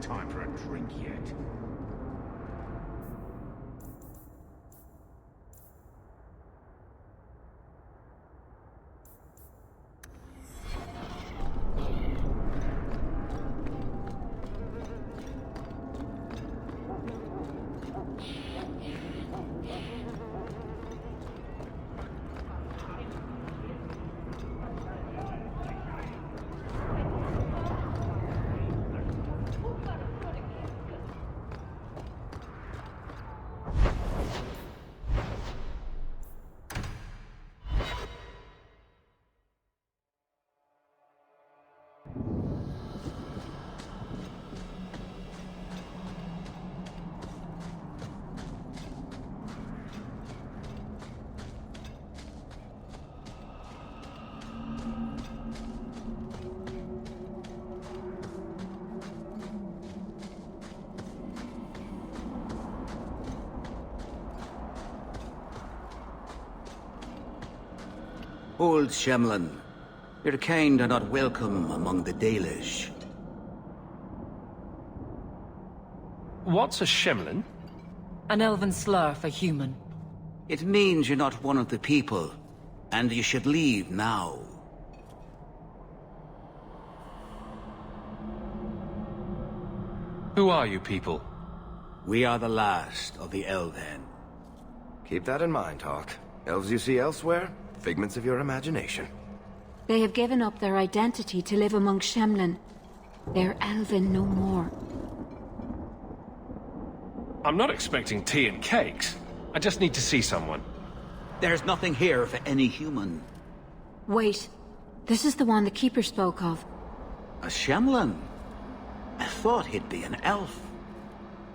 Time for a drink yet. Old Shemlin, your kind are not welcome among the Dalish. What's a Shemlin? An elven slur for human. It means you're not one of the people, and you should leave now. Who are you people? We are the last of the Elven. Keep that in mind, Hawke. Elves you see elsewhere, figments of your imagination. They have given up their identity to live among Shemlin. They're elven no more. I'm not expecting tea and cakes. I just need to see someone. There's nothing here for any human. Wait. This is the one the Keeper spoke of. A Shemlin? I thought he'd be an elf.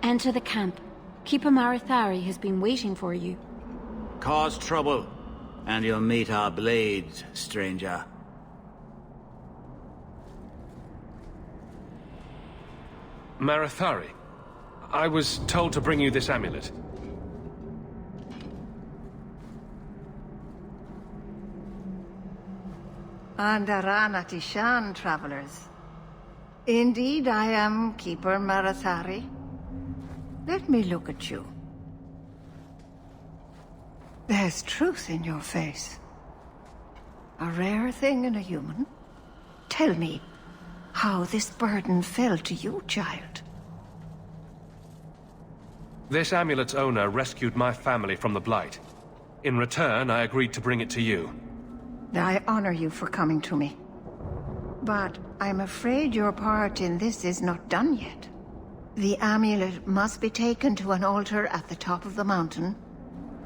Enter the camp. Keeper Marithari has been waiting for you. Cause trouble, and you'll meet our blades, stranger. Marithari. I was told to bring you this amulet. Andarana Tishan, travelers. Indeed, I am Keeper Marithari. Let me look at you. There's truth in your face. A rare thing in a human. Tell me how this burden fell to you, child. This amulet's owner rescued my family from the Blight. In return, I agreed to bring it to you. I honor you for coming to me. But I'm afraid your part in this is not done yet. The amulet must be taken to an altar at the top of the mountain,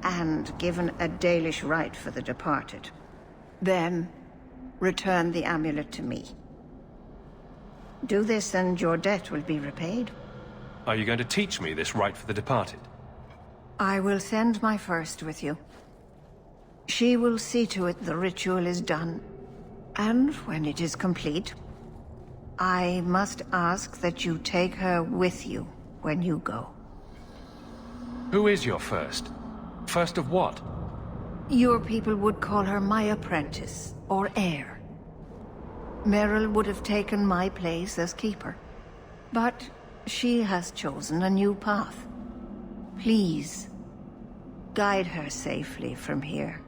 and given a Dalish rite for the departed. Then, return the amulet to me. Do this and your debt will be repaid. Are you going to teach me this rite for the departed? I will send my first with you. She will see to it the ritual is done. And when it is complete, I must ask that you take her with you when you go. Who is your first? First of what? Your people would call her my apprentice, or heir. Meryl would have taken my place as keeper. But she has chosen a new path. Please, guide her safely from here.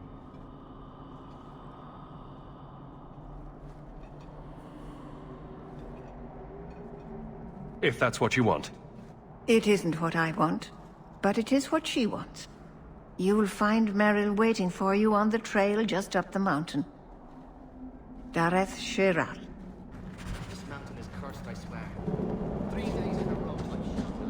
If that's what you want. It isn't what I want, but it is what she wants. You'll find Meryl waiting for you on the trail just up the mountain. Dareth Shiral. This mountain is cursed, I swear. 3 days in a row, I've shot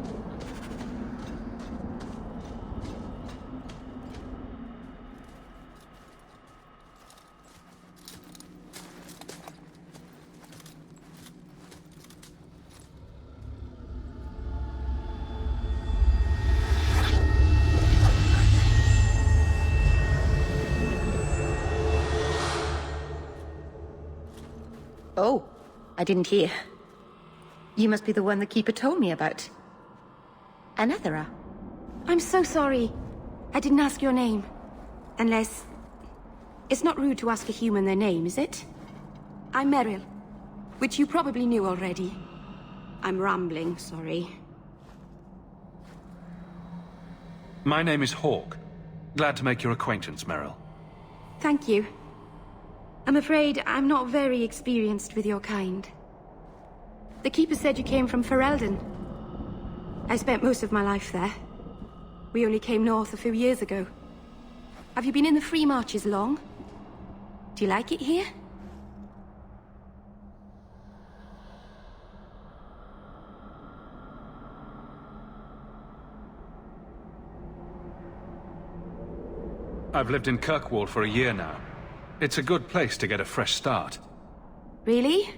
Oh, I didn't hear. You must be the one the Keeper told me about. Anethera. I'm so sorry. I didn't ask your name. Unless... It's not rude to ask a human their name, is it? I'm Meryl, which you probably knew already. I'm rambling, sorry. My name is Hawke. Glad to make your acquaintance, Merrill. Thank you. I'm afraid I'm not very experienced with your kind. The Keeper said you came from Ferelden. I spent most of my life there. We only came north a few years ago. Have you been in the Free Marches long? Do you like it here? I've lived in Kirkwall for a year now. It's a good place to get a fresh start. Really?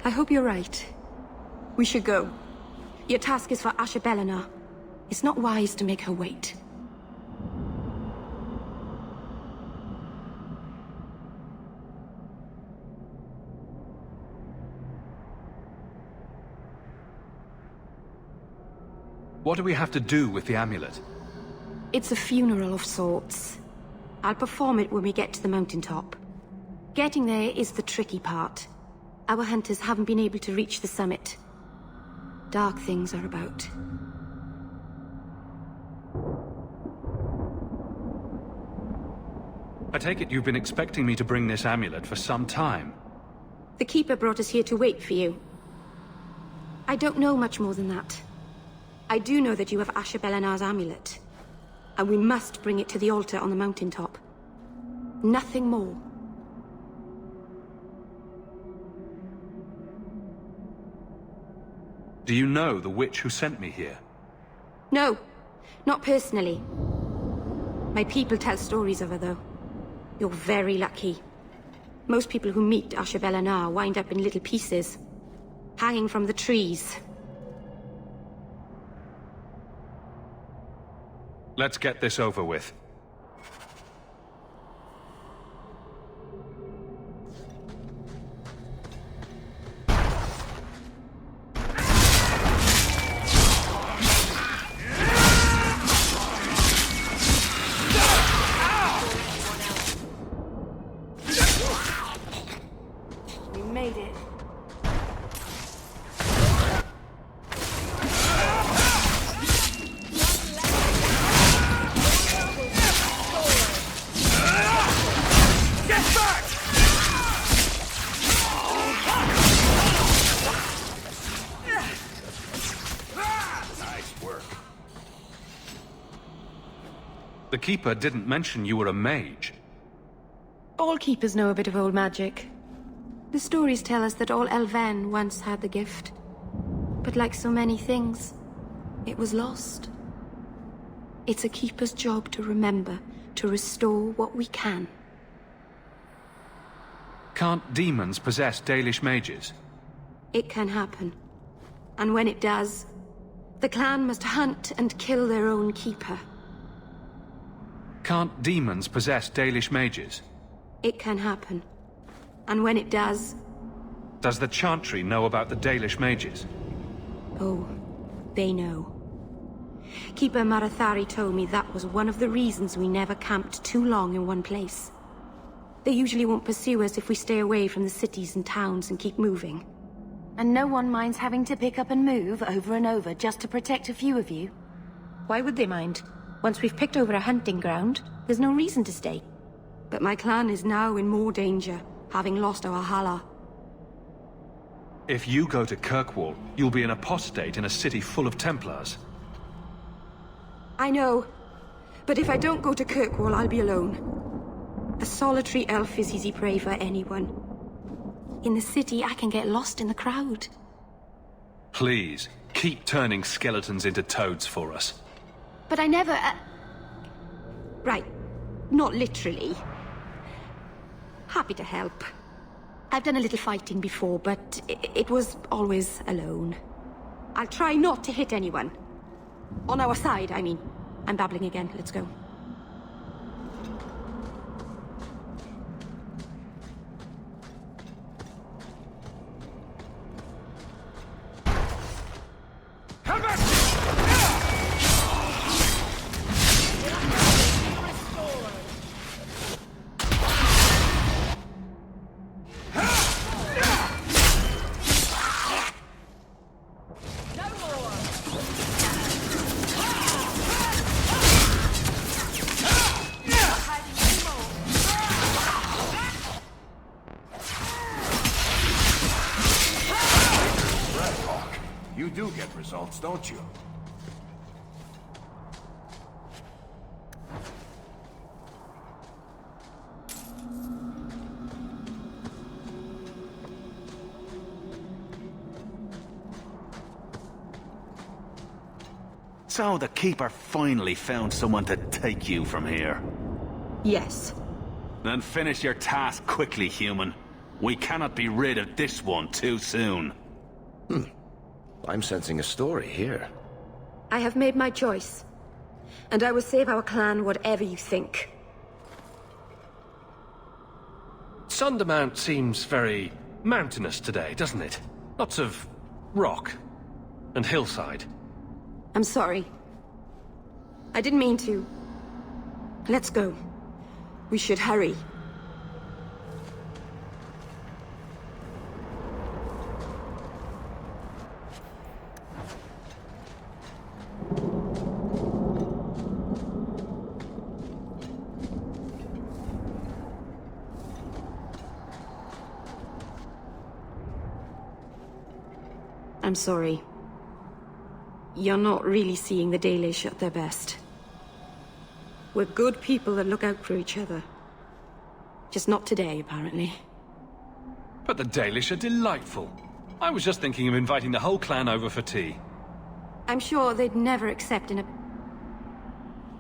I hope you're right. We should go. Your task is for Ashbelina. It's not wise to make her wait. What do we have to do with the amulet? It's a funeral of sorts. I'll perform it when we get to the mountaintop. Getting there is the tricky part. Our hunters haven't been able to reach the summit. Dark things are about. I take it you've been expecting me to bring this amulet for some time. The Keeper brought us here to wait for you. I don't know much more than that. I do know that you have Ashbelina's amulet. And we must bring it to the altar on the mountaintop. Nothing more. Do you know the witch who sent me here? No, not personally. My people tell stories of her, though. You're very lucky. Most people who meet Ashbelina wind up in little pieces, hanging from the trees. Let's get this over with. We made it. The Keeper didn't mention you were a mage. All keepers know a bit of old magic. The stories tell us that all Elven once had the gift. But like so many things, it was lost. It's a keeper's job to remember, to restore what we can. Can't demons possess Dalish mages? It can happen. And when it does, the clan must hunt and kill their own keeper. Can't demons possess Dalish mages? It can happen. And when it does... Does the Chantry know about the Dalish mages? Oh, they know. Keeper Marathari told me that was one of the reasons we never camped too long in one place. They usually won't pursue us if we stay away from the cities and towns and keep moving. And no one minds having to pick up and move over and over just to protect a few of you? Why would they mind? Once we've picked over a hunting ground, there's no reason to stay. But my clan is now in more danger, having lost our Hala. If you go to Kirkwall, you'll be an apostate in a city full of Templars. I know. But if I don't go to Kirkwall, I'll be alone. A solitary elf is easy prey for anyone. In the city, I can get lost in the crowd. Please, keep turning skeletons into toads for us. But I never... Right. Not literally. Happy to help. I've done a little fighting before, but it was always alone. I'll try not to hit anyone. On our side, I mean. I'm babbling again. Let's go. You do get results, don't you? So the Keeper finally found someone to take you from here. Yes. Then finish your task quickly, human. We cannot be rid of this one too soon. I'm sensing a story here. I have made my choice. And I will save our clan whatever you think. Sundermount seems very mountainous today, doesn't it? Lots of rock and hillside. I'm sorry. I didn't mean to. Let's go. We should hurry. I'm sorry. You're not really seeing the Dalish at their best. We're good people that look out for each other. Just not today, apparently. But the Dalish are delightful. I was just thinking of inviting the whole clan over for tea. I'm sure they'd never accept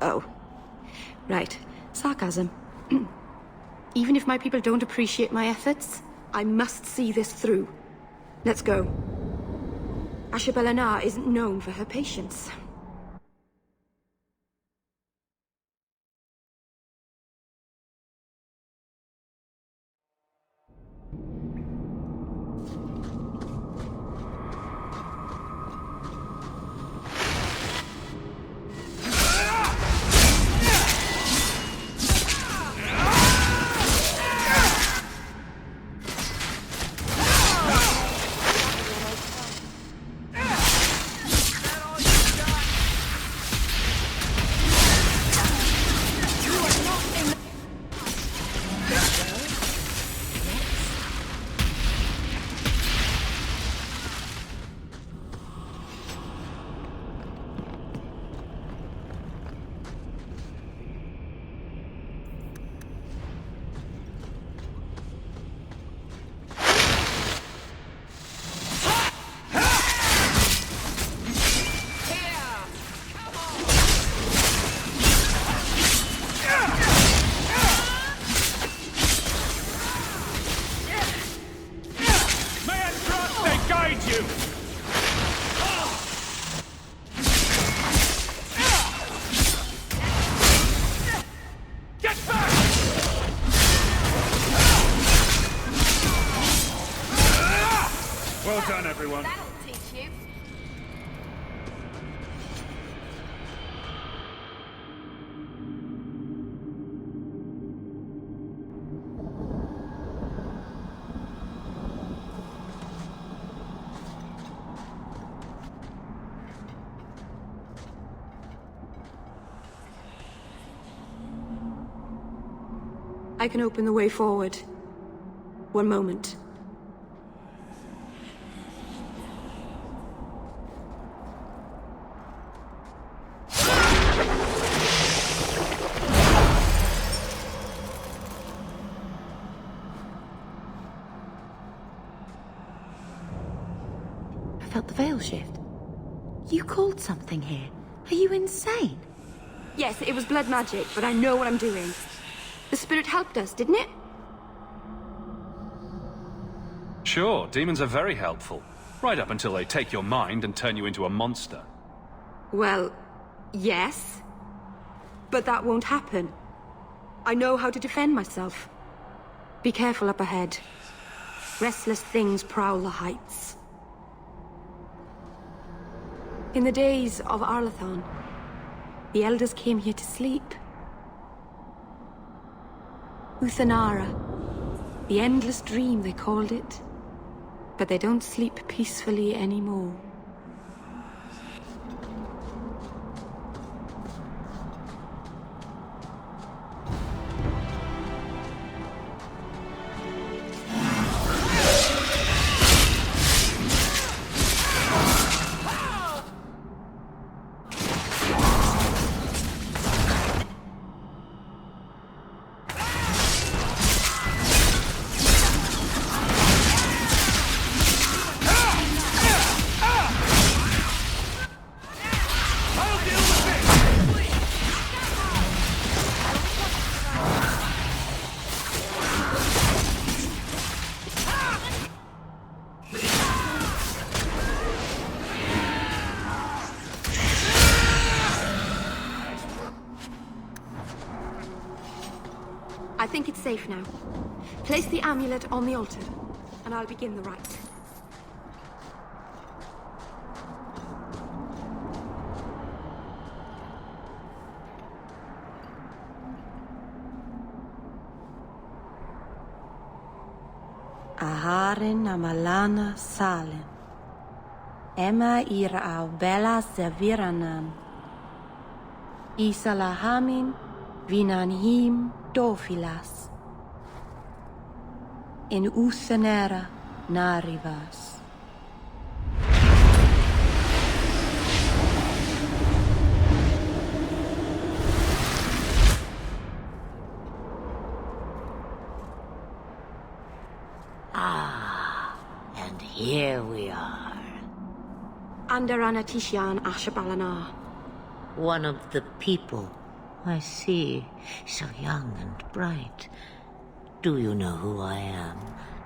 Oh. Right. Sarcasm. Even if my people don't appreciate my efforts, I must see this through. Let's go. Leliana isn't known for her patience. Well done, everyone. That'll teach you. I can open the way forward. One moment. I felt the veil shift. You called something here. Are you insane? Yes, it was blood magic, but I know what I'm doing. The spirit helped us, didn't it? Sure, demons are very helpful. Right up until they take your mind and turn you into a monster. Well, yes. But that won't happen. I know how to defend myself. Be careful up ahead. Restless things prowl the heights. In the days of Arlathon, the elders came here to sleep. Uthanara. The endless dream, they called it. But they don't sleep peacefully anymore. think it's safe now. Place the amulet on the altar, and I'll begin the rite. Aharin amalana salen. Emma ira au bella serviranan. Isalahamin vinanhim dofilas. In usanera narivas. And here we are. Under Anatishan Ashabalana. One of the people. I see. So young and bright. Do you know who I am,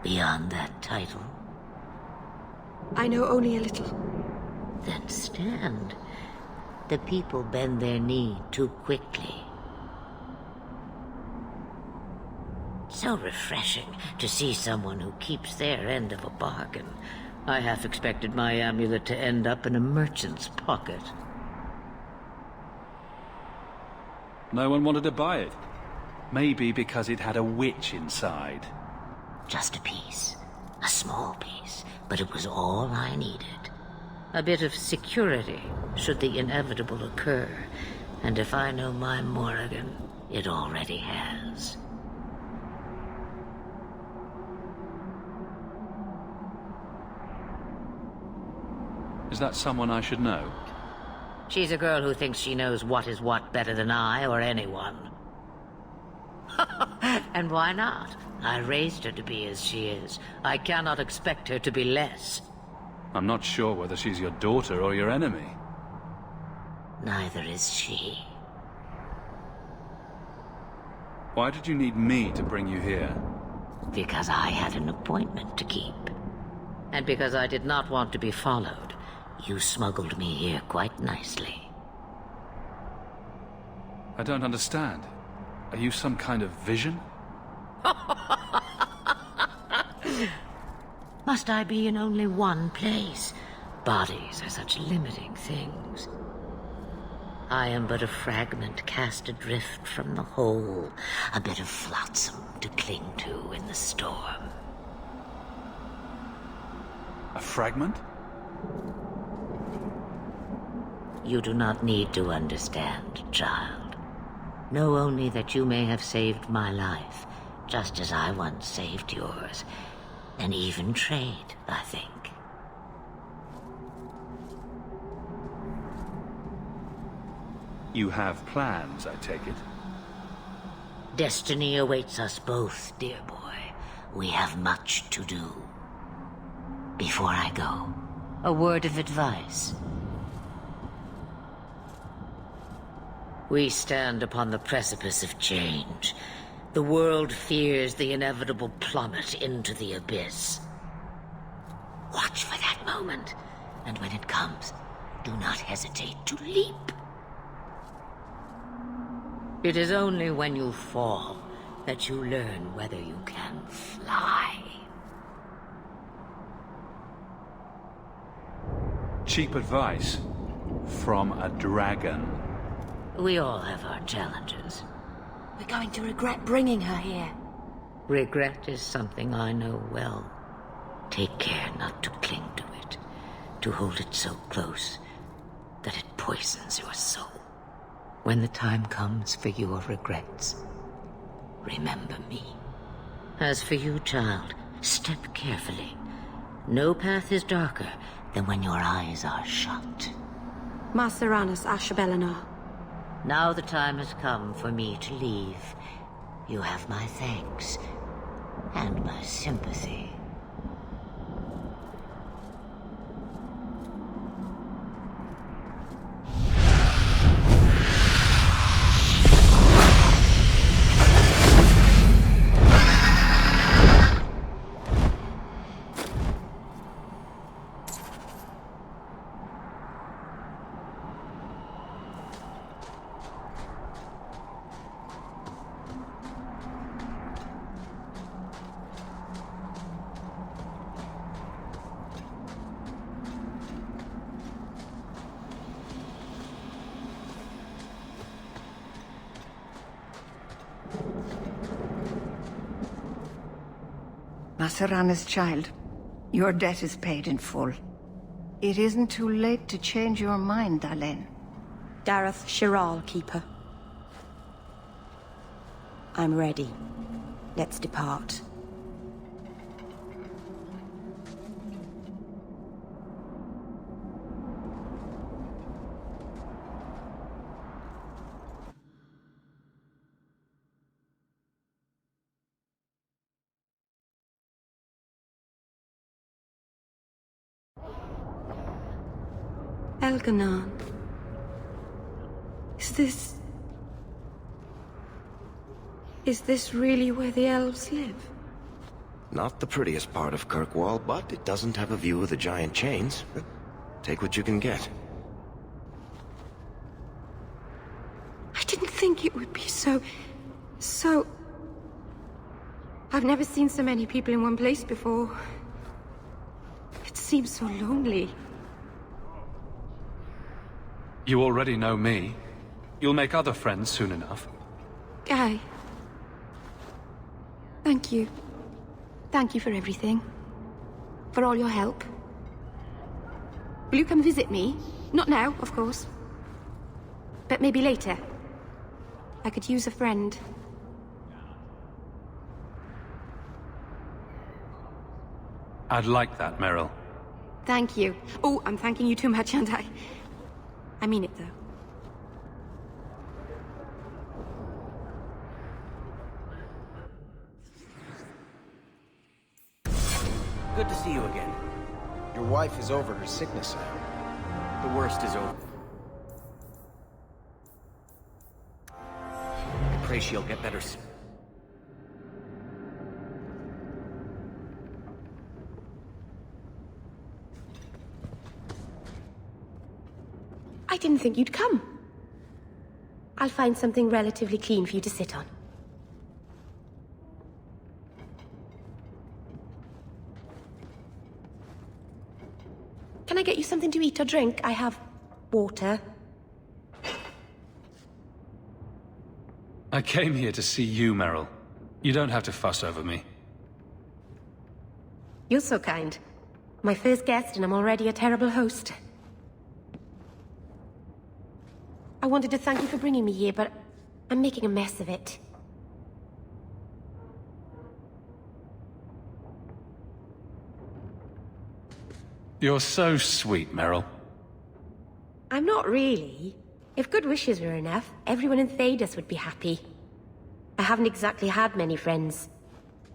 beyond that title? I know only a little. Then stand. The people bend their knee too quickly. So refreshing to see someone who keeps their end of a bargain. I half expected my amulet to end up in a merchant's pocket. No one wanted to buy it. Maybe because it had a witch inside. Just a piece. A small piece. But it was all I needed. A bit of security, should the inevitable occur. And if I know my Morrigan, it already has. Is that someone I should know? She's a girl who thinks she knows what is what better than I or anyone. And why not? I raised her to be as she is. I cannot expect her to be less. I'm not sure whether she's your daughter or your enemy. Neither is she. Why did you need me to bring you here? Because I had an appointment to keep. And because I did not want to be followed. You smuggled me here quite nicely. I don't understand. Are you some kind of vision? Must I be in only one place? Bodies are such limiting things. I am but a fragment cast adrift from the whole, a bit of flotsam to cling to in the storm. A fragment? You do not need to understand, child. Know only that you may have saved my life, just as I once saved yours. An even trade, I think. You have plans, I take it? Destiny awaits us both, dear boy. We have much to do. Before I go, a word of advice. We stand upon the precipice of change. The world fears the inevitable plummet into the abyss. Watch for that moment, and when it comes, do not hesitate to leap. It is only when you fall that you learn whether you can fly. Cheap advice from a dragon. We all have our challenges. We're going to regret bringing her here. Regret is something I know well. Take care not to cling to it, to hold it so close that it poisons your soul. When the time comes for your regrets, remember me. As for you, child, step carefully. No path is darker than when your eyes are shut. Maceranus Ashabelana. Now the time has come for me to leave. You have my thanks and my sympathy. Masarana's child, your debt is paid in full. It isn't too late to change your mind, Dalen. Dareth Shiral, Keeper. I'm ready. Let's depart. Elganon. Is this really where the elves live? Not the prettiest part of Kirkwall, but it doesn't have a view of the giant chains. Take what you can get. I didn't think it would be so... I've never seen so many people in one place before. It seems so lonely. You already know me. You'll make other friends soon enough. Guy. Thank you. Thank you for everything. For all your help. Will you come visit me? Not now, of course. But maybe later. I could use a friend. I'd like that, Meryl. Thank you. Oh, I'm thanking you too much, aren't I? I mean it, though. Good to see you again. Your wife is over her sickness now. The worst is over. I pray she'll get better soon. I didn't think you'd come. I'll find something relatively clean for you to sit on. Can I get you something to eat or drink? I have water. I came here to see you, Meryl. You don't have to fuss over me. You're so kind. My first guest, and I'm already a terrible host. I wanted to thank you for bringing me here, but I'm making a mess of it. You're so sweet, Meryl. I'm not really. If good wishes were enough, everyone in Thedas would be happy. I haven't exactly had many friends.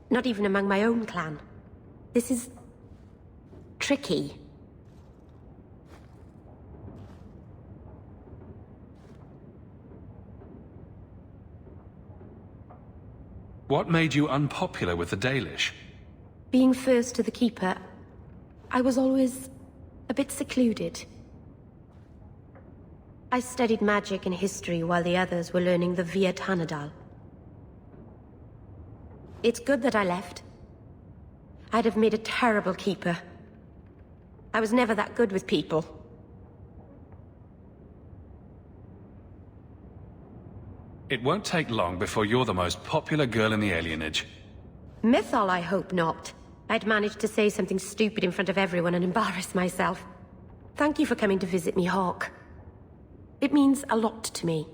Not even among my own clan. This is... tricky. What made you unpopular with the Dalish? Being first to the Keeper, I was always a bit secluded. I studied magic and history while the others were learning the Via Tanadal. It's good that I left. I'd have made a terrible Keeper. I was never that good with people. It won't take long before you're the most popular girl in the alienage. Mythol, I hope not. I'd managed to say something stupid in front of everyone and embarrass myself. Thank you for coming to visit me, Hawke. It means a lot to me.